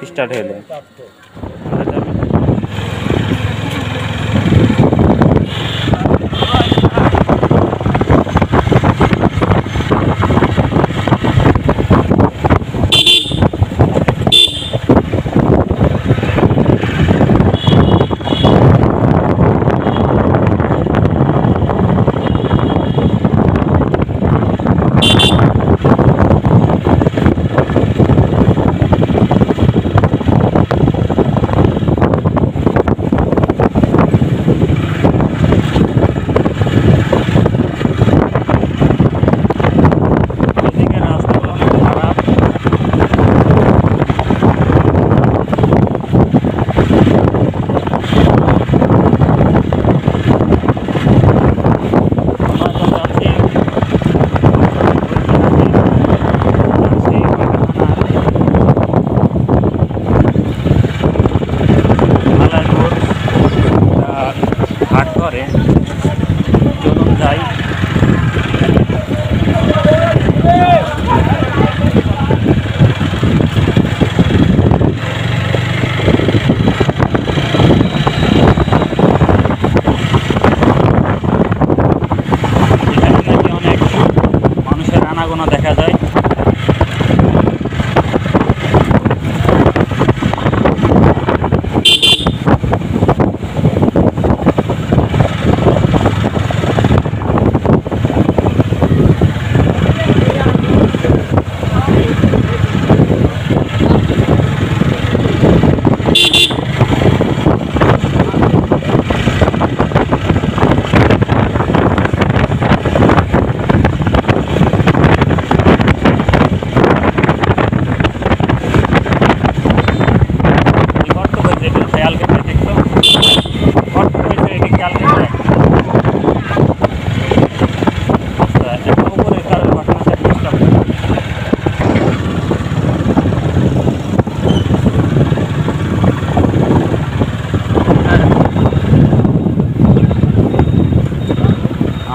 Start হলো। দেখা যায়।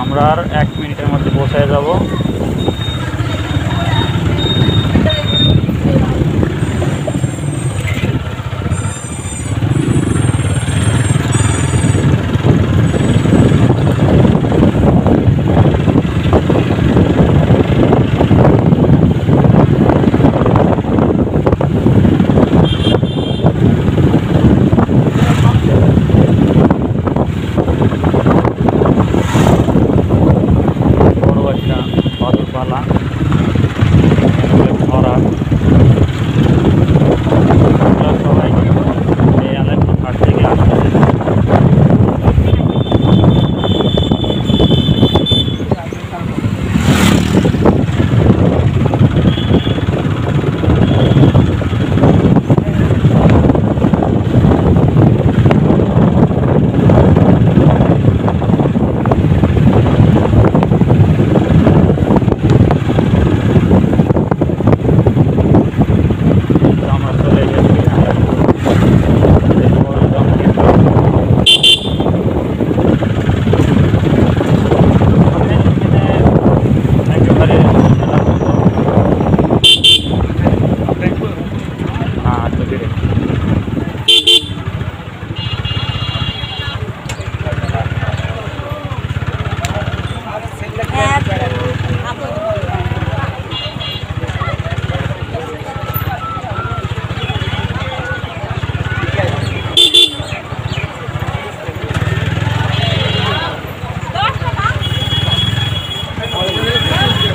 আমরা আর 1 মিনিটের মধ্যে পৌঁছে যাব।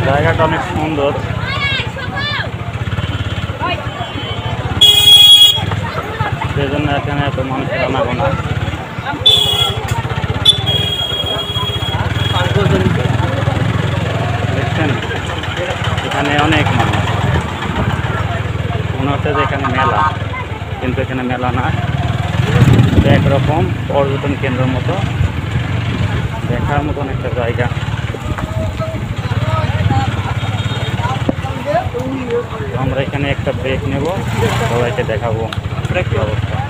জায়গাটা অনেক সুন্দর। সেজন্য এখানে এত মানুষের আনাগোনা। দেখছেন এখানে অনেক মানুষ, মনে হচ্ছে যে এখানে মেলা, কিন্তু এখানে মেলা না, একরকম পর্যটন কেন্দ্রের মতো, দেখার মতন একটা জায়গা। আমরা এখানে একটা ব্রেক নেব, সবাইকে দেখাবো কি অবস্থা।